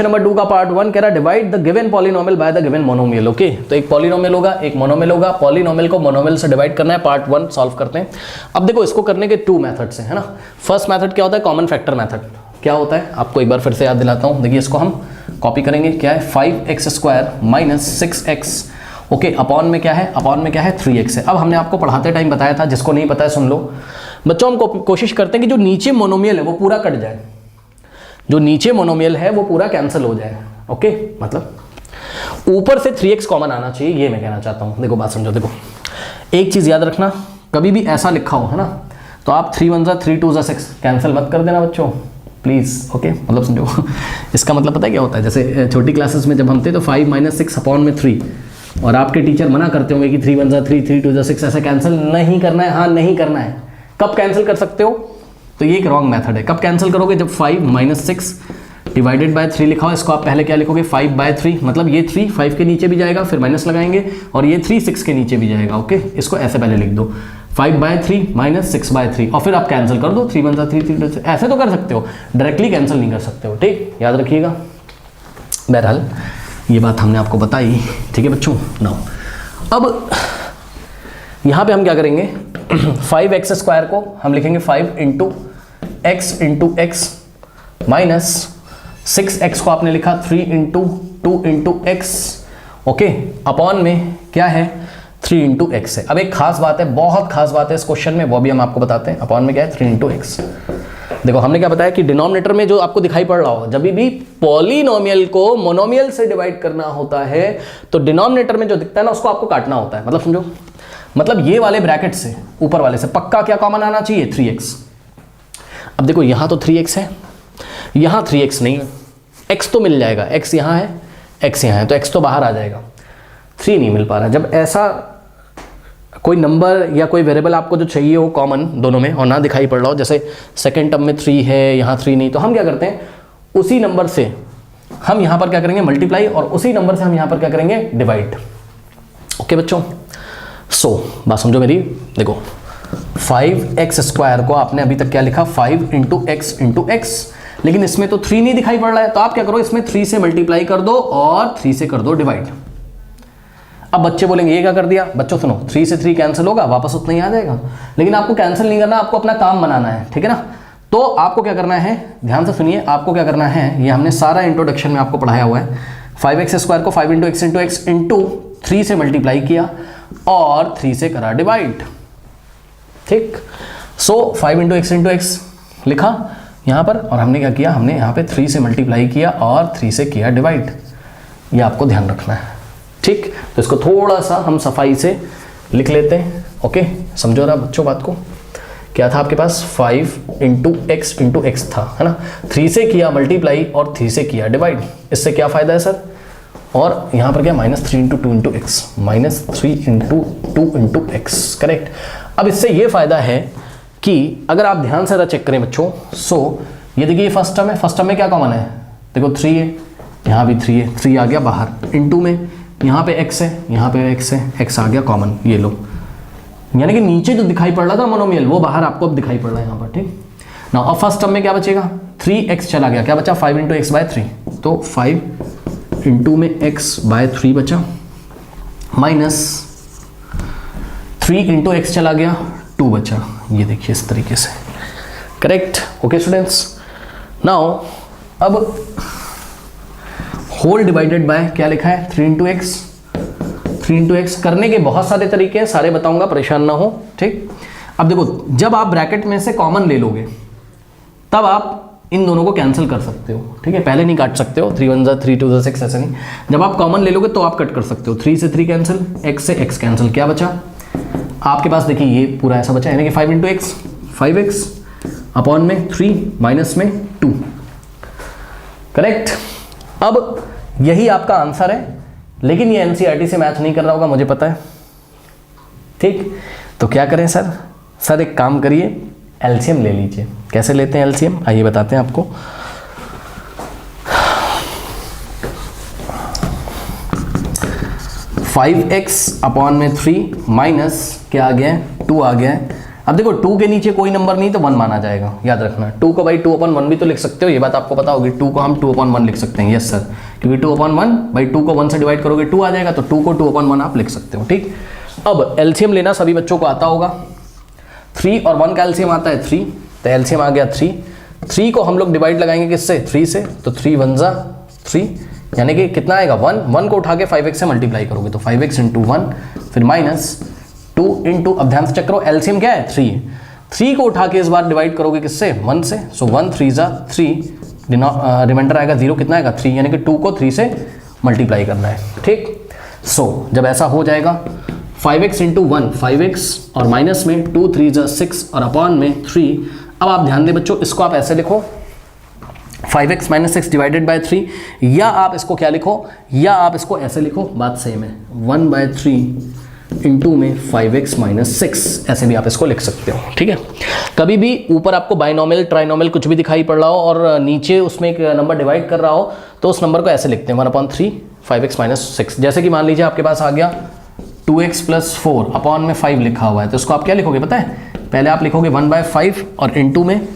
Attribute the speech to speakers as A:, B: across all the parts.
A: Number 2 का part 1 कह रहा है divide the given polynomial by the given monomial. Okay, तो एक पॉलिनोमियल होगा, एक मोनोमियल होगा, पॉलिनोमियल को मोनोमियल से डिवाइड करना है। पार्ट 1 सॉल्व करते हैं। अब देखो इसको करने के 2 मेथड्स हैं, है ना। फर्स्ट मेथड क्या होता है, कॉमन फैक्टर मेथड। क्या होता है आपको एक बार फिर से याद दिलाता हूं। देखिए इसको हम कॉपी करेंगे, क्या है 5x² minus 6x। Okay, upon में क्या है, अपॉन में क्या है 3x है। अब हमने आपको पढ़ाते टाइम बताया था, जिसको नहीं पता है सुन लो बच्चों। हम कोशिश करते हैं कि जो नीचे मोनोमियल है वो पूरा कट जाए, जो नीचे मोनोमियल है वो पूरा कैंसिल हो जाए। ओके, मतलब ऊपर से 3x कॉमन आना चाहिए, ये मैं कहना चाहता हूं। देखो बात समझो, देखो एक चीज याद रखना, कभी भी ऐसा लिखा हो, है ना, तो आप 3 1 3 2 6 कैंसिल मत कर देना बच्चों, प्लीज। ओके, मतलब समझो इसका मतलब पता है क्या होता है। जैसे छोटी क्लासेस में जब हम थे तो 5 - 6 अपॉन में 3, और आपके टीचर मना करते होंगे कि 3 1 3 3 2 6 ऐसे कैंसिल नहीं करना है। हाँ, नहीं करना है। कब कैंसिल कर सकते हो, तो ये एक रॉन्ग मेथड है। कब कैंसिल करोगे, जब 5 - 6 डिवाइडेड बाय 3 लिखा हो, इसको आप पहले क्या लिखोगे 5/3, मतलब ये 3 5 के नीचे भी जाएगा, फिर माइनस लगाएंगे, और ये 3 6 के नीचे भी जाएगा। ओके, इसको ऐसे पहले लिख दो 5/3 माइनस 6/3, और फिर आप कैंसिल कर दो 3 1 3 3 2 6। ऐसे तो कर सकते हो, डायरेक्टली कैंसिल नहीं कर सकते हो। ठीक, याद रखिएगा। बहरहाल ये बात हमने आपको बताई, ठीक है बच्चों। नाउ अब यहाँ पे हम क्या करेंगे 5x² को हम लिखेंगे 5 × x माइनस 6x को आपने लिखा 3 × 2 × x। ओके, अपॉन में क्या है 3 × x है। अब एक खास बात है, बहुत खास बात है इस क्वेश्चन में, वो भी हम आपको बताते हैं। अपॉन में क्या है 3 × x। देखो हमने क्या बताया कि डिनोमिनेटर में जो आपको दिखाई पड़ रहा हो, जब भी पॉलिनोमियल को मोनोमियल से डिवाइड करना होता है तो डिनोमिनेटर में जो दिखता है ना उसको आपको काटना होता है। मतलब समझो, मतलब ये वाले ब्रैकेट से, ऊपर वाले से पक्का क्या कॉमन आना चाहिए 3x। अब देखो यहां तो 3x है, यहां 3x नहीं है, x तो मिल जाएगा, x यहां है, x यहां है, तो x तो बाहर आ जाएगा, 3 नहीं मिल पा रहा। जब ऐसा कोई नंबर या कोई वेरिएबल आपको जो चाहिए हो कॉमन दोनों में और ना दिखाई पड़ रहा हो, जैसे सेकेंड टर्म में 3 है, यहाँ 3 नहीं, तो हम क्या करते हैं उसी नंबर से हम यहाँ पर क्या करेंगे मल्टीप्लाई, और उसी नंबर से हम यहाँ पर क्या करेंगे डिवाइड। ओके बच्चों, सो बात समझो मेरी। देखो 5x² को आपने अभी तक क्या लिखा 5 × x, लेकिन इसमें तो 3 नहीं दिखाई पड़ रहा है, तो आप क्या करो इसमें 3 से मल्टीप्लाई कर दो और 3 से कर दो डिवाइड। अब बच्चे बोलेंगे ये क्या कर दिया। बच्चों सुनो, 3 से 3 कैंसिल होगा, वापस उतना ही आ जाएगा, लेकिन आपको कैंसिल नहीं करना, आपको अपना काम बनाना है, ठीक है ना। तो आपको क्या करना है, ध्यान से सुनिए, आपको क्या करना है, ये हमने सारा इंट्रोडक्शन में आपको पढ़ाया हुआ है। 5x² को 5 × x इंटू 3 से मल्टीप्लाई किया और 3 से करा डिवाइड। ठीक, सो 5 × x लिखा यहाँ पर, और हमने क्या किया, हमने यहाँ पे 3 से मल्टीप्लाई किया और 3 से किया डिवाइड। ये आपको ध्यान रखना है, ठीक। तो इसको थोड़ा सा हम सफाई से लिख लेते हैं। ओके, समझो रहा बच्चों बात को। क्या था आपके पास 5 × x था, है ना, 3 से किया मल्टीप्लाई और 3 से किया डिवाइड। इससे क्या फायदा है सर, और यहाँ पर क्या -3 × 2 × x, -3 × 2 × x, करेक्ट। अब इससे ये फायदा है कि अगर आप ध्यान से चेक करें बच्चों, सो ये देखिए ये फर्स्ट टर्म है, फर्स्ट टर्म में क्या कॉमन है, देखो 3 है, यहाँ भी 3 है, 3 आ गया बाहर, इनटू में यहाँ पे x है, यहाँ पे x है, x आ गया कॉमन, ये लो। यानी कि नीचे जो दिखाई पड़ रहा था मोनोमियल वो बाहर आपको अब दिखाई पड़ रहा है यहाँ पर, ठीक ना। और फर्स्ट टर्म में क्या बचेगा 3x चला गया, क्या बचा 5 × x/3, तो 5 इंटू में x/3 बचा, माइनस 3 × x चला गया 2 बचा। ये देखिए इस तरीके से, करेक्ट। ओके स्टूडेंट्स, नाउ अब होल डिवाइडेड बाय क्या लिखा है 3 × x। 3 × x करने के बहुत सारे तरीके हैं, सारे बताऊंगा, परेशान ना हो, ठीक। अब देखो जब आप ब्रैकेट में से कॉमन ले लोगे तब आप इन दोनों को कैंसिल कर सकते हो, ठीक है। पहले नहीं काट सकते हो, 3 1 3 2 6 ऐसे नहीं। जब आप कॉमन ले लोगे तो आप कट कर सकते हो। 3 से 3 कैंसिल, x से x कैंसिल, क्या बचा आपके पास, देखिए ये पूरा ऐसा बचा, यानी कि 5 × x 5x अपॉन में 3 माइनस में 2, करेक्ट। अब यही आपका आंसर है, लेकिन ये एनसीईआरटी से मैच नहीं कर रहा होगा, मुझे पता है, ठीक। तो क्या करें सर, सर एक काम करिए, एलसीएम ले लीजिए। कैसे लेते हैं एलसीएम, आइए बताते हैं आपको। (5x अपॉन में 3 माइनस क्या आ गया है 2 आ गया है। अब देखो 2 के नीचे कोई नंबर नहीं तो 1 माना जाएगा, याद रखना। 2 को भाई 2/1 भी तो लिख सकते हो, ये बात आपको पता होगी। 2 को हम 2/1 लिख सकते हैं, यस सर, क्योंकि 2/1 भाई 2 को 1 से डिवाइड करोगे 2 आ जाएगा, तो 2 को 2/1 आप लिख सकते हो, ठीक। अब एलसीएम लेना सभी बच्चों को आता होगा। 3 और 1 का एलसीएम आता है 3, तो एलसीएम आ गया 3। 3 को हम लोग डिवाइड लगाएंगे किससे, 3 से, तो 3 1 जा 3, यानी कि कितना आएगा 1। 1 को उठा के 5x से मल्टीप्लाई करोगे तो 5x × 1, फिर -2 इंटू, अब ध्यान से चेक करो एलसीएम क्या है 3। 3 को उठा के इस बार डिवाइड करोगे किससे, 1 से, सो 1 3 जा 3, रिमाइंडर आएगा 0, कितना आएगा 3, यानी कि 2 को 3 से मल्टीप्लाई करना है, ठीक। सो जब ऐसा हो जाएगा 5x × 1 5x और माइनस में 2 3 जा 6 और अपॉन में 3। अब आप ध्यान दें बच्चों, इसको आप ऐसे लिखो 5x - 6 डिवाइडेड बाय 3, या आप इसको क्या लिखो, या आप इसको ऐसे लिखो, बात सेम है, 1/3 इंटू में 5x - 6, ऐसे भी आप इसको लिख सकते हो, ठीक है। कभी भी ऊपर आपको बाइनोमियल ट्राइनोमियल कुछ भी दिखाई पड़ रहा हो और नीचे उसमें एक नंबर डिवाइड कर रहा हो, तो उस नंबर को ऐसे लिखते हैं 1/3 5x - 6। जैसे कि मान लीजिए आपके पास आ गया 2x + 4 अपॉन में 5 लिखा हुआ है, तो इसको आप क्या लिखोगे पता है, पहले आप लिखोगे 1/5 और इंटू में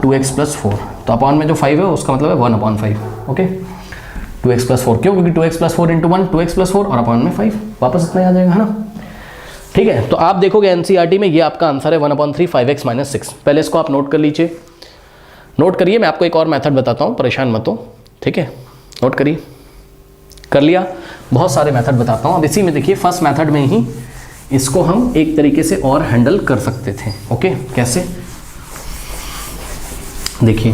A: 2x + 4, तो अपॉन में जो 5 है उसका मतलब है 1/5, ओके। 2x + 4 क्यों, क्योंकि 2x + 4 × 1 2x + 4 और अपॉन में 5, वापस इतना आ जाएगा, है ना, ठीक है। तो आप देखोगे एनसीईआरटी में ये आपका आंसर है 1/3 5x - 6। पहले इसको आप नोट कर लीजिए, नोट करिए, मैं आपको एक और मेथड बताता हूँ, परेशान मत हो, ठीक है। नोट करिए, कर लिया, बहुत सारे मेथड बताता हूँ। अब इसी में देखिए फर्स्ट मेथड में ही इसको हम एक तरीके से और हैंडल कर सकते थे, ओके। कैसे, देखिए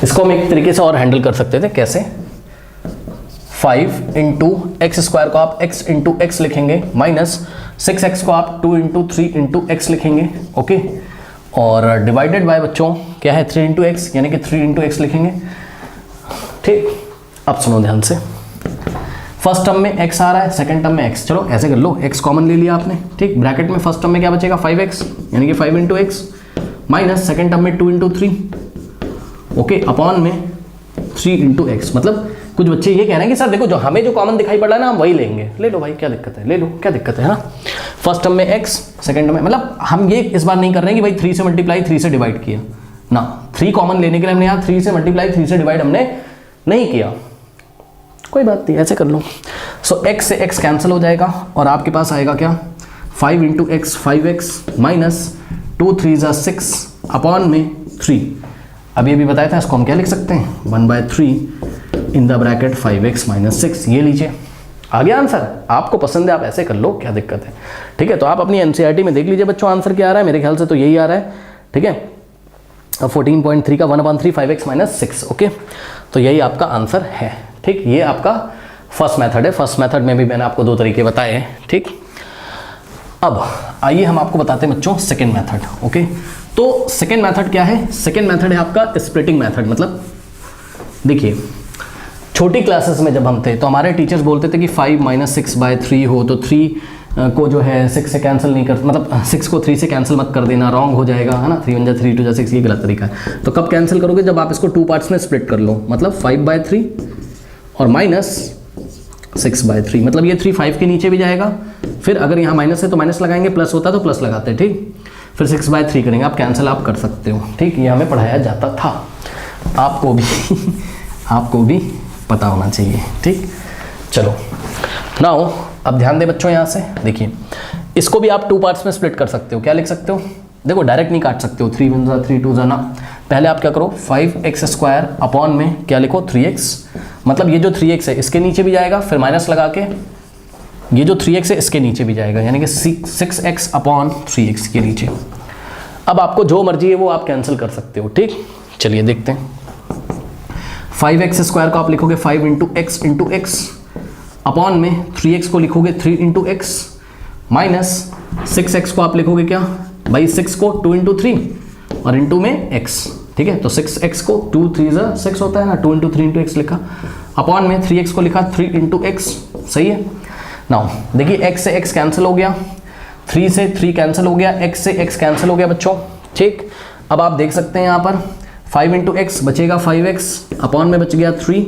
A: इसको हम एक तरीके से और हैंडल कर सकते थे, कैसे, 5 × x² को आप x × x लिखेंगे, माइनस 6x को आप 2 × 3 × x लिखेंगे, ओके। और डिवाइडेड बाय बच्चों क्या है 3 × x, यानी कि 3 × x लिखेंगे, ठीक। अब सुनो ध्यान से, फर्स्ट टर्म में x आ रहा है, सेकंड टर्म में x, चलो ऐसे कर लो, x कॉमन ले लिया आपने, ठीक। ब्रैकेट में फर्स्ट टर्म में क्या बचेगा 5x, यानी कि 5 × x, माइनस सेकंड टर्म में 2 × 3, ओके, अपॉन में 3 × x। मतलब कुछ बच्चे ये कह रहे हैं कि सर देखो जो हमें जो कॉमन दिखाई पड़ रहा है ना हम वही लेंगे, ले लो भाई क्या दिक्कत है, ले लो क्या दिक्कत है ना। फर्स्ट टर्म में x, सेकंड टर्म में, मतलब हम ये इस बार नहीं कर रहे हैं कि भाई 3 से मल्टीप्लाई 3 से डिवाइड किया ना, 3 कॉमन लेने के लिए हमने यहाँ 3 से मल्टीप्लाई 3 से डिवाइड हमने नहीं किया, कोई बात नहीं, ऐसे कर लो। सो x से x कैंसिल हो जाएगा और आपके पास आएगा क्या 5 × x 5x माइनस 2 3 जा 6 अपॉन में 3। अब ये भी बताया था, इसको हम क्या लिख सकते हैं 1/3 इन द ब्रैकेट 5x - 6, ये लीजिए आ गया आंसर। आपको पसंद है आप ऐसे कर लो, क्या दिक्कत है, ठीक है। तो आप अपनी एनसीईआरटी में देख लीजिए बच्चों आंसर क्या आ रहा है, मेरे ख्याल से तो यही आ रहा है, ठीक है। 14.3 का 1/3 5x - 6, ओके। तो यही आपका आंसर है, ठीक। ये आपका फर्स्ट मेथड है। फर्स्ट मेथड में भी मैंने आपको 2 तरीके बताए हैं, ठीक। अब आइए हम आपको बताते हैं बच्चों सेकंड मेथड, ओके। तो सेकंड मेथड क्या है, सेकंड मेथड है आपका स्प्लिटिंग मेथड। मतलब देखिए छोटी क्लासेस में जब हम थे तो हमारे टीचर्स बोलते थे कि 5 - 6/3 हो तो 3 को जो है 6 से कैंसिल नहीं कर, मतलब 6 को 3 से कैंसिल मत कर देना, रॉन्ग हो जाएगा, है ना। 3 1 जा 3 2 जा 6, ये गलत तरीका है। तो कब कैंसिल करोगे, जब आप इसको 2 पार्ट्स में स्प्लिट कर लो, मतलब 5/3 और माइनस 6/3, मतलब ये 3 5 के नीचे भी जाएगा, फिर अगर यहाँ माइनस है तो माइनस लगाएंगे, प्लस होता तो प्लस लगाते हैं, ठीक। फिर 6/3 करेंगे, आप कैंसिल आप कर सकते हो, ठीक। ये हमें पढ़ाया जाता था, आपको भी आपको भी पता होना चाहिए, ठीक। चलो नाउ अब ध्यान दें बच्चों, यहाँ से देखिए इसको भी आप 2 पार्ट्स में स्प्लिट कर सकते हो। क्या लिख सकते हो, देखो डायरेक्ट नहीं काट सकते हो, 3 1 जा 3 2 जा ना। पहले आप क्या करो 5x² अपॉन में क्या लिखो 3x, मतलब ये जो 3x है इसके नीचे भी जाएगा, फिर माइनस लगा के ये जो 3x है इसके नीचे भी जाएगा, यानी कि 6x अपॉन 3x के नीचे। अब आपको जो मर्जी है वो आप कैंसिल कर सकते हो, ठीक। चलिए देखते हैं, 5x² को आप लिखोगे 5 × x अपॉन में 3x को लिखोगे 3 × x माइनस 6x को आप लिखोगे क्या भाई 6 को 2 × 3 और इंटू में x, ठीक है। तो 6x को 2 3 जा 6 होता है ना, 2 × 3 × x लिखा, अपॉन में 3x को लिखा 3 × x, सही है। नाउ देखिए x से x कैंसिल हो गया, 3 से 3 कैंसिल हो गया, x से x कैंसिल हो गया बच्चों, ठीक। अब आप देख सकते हैं यहाँ पर 5 × x बचेगा 5x अपॉन में बच गया 3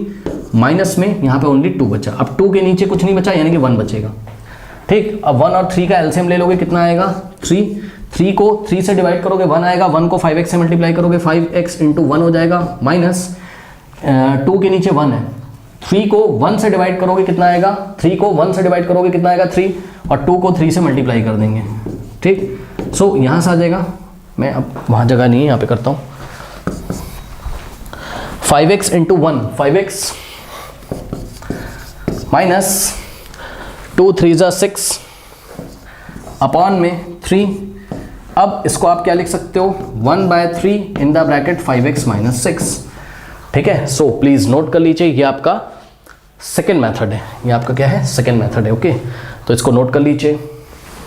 A: माइनस में यहाँ पे ओनली 2 बचा, अब 2 के नीचे कुछ नहीं बचा यानी कि 1 बचेगा। ठीक, अब 1 और 3 का एलसीएम ले लोगे, कितना आएगा 3 को 3 से डिवाइड करोगे 1 आएगा, 1 को 5x से मल्टीप्लाई करोगे 5x इंटू 1 हो जाएगा, माइनस 2 के नीचे 1 है, 3 को 1 से डिवाइड करोगे कितना आएगा, 3 को 1 से डिवाइड करोगे कितना आएगा 3, और 2 को 3 से मल्टीप्लाई कर देंगे। ठीक, सो यहाँ से आ जाएगा, मैं अब वहाँ जगह नहीं है यहाँ पे करता हूँ, 5x into 1 5x minus 2 3 6 upon में 3। अब इसको आप क्या लिख सकते हो 1/3 in the bracket 5x minus 6। ठीक है, सो प्लीज नोट कर लीजिए, ये आपका सेकेंड मेथड है, ये आपका क्या है सेकेंड मेथड है। ओके, तो इसको नोट कर लीजिए।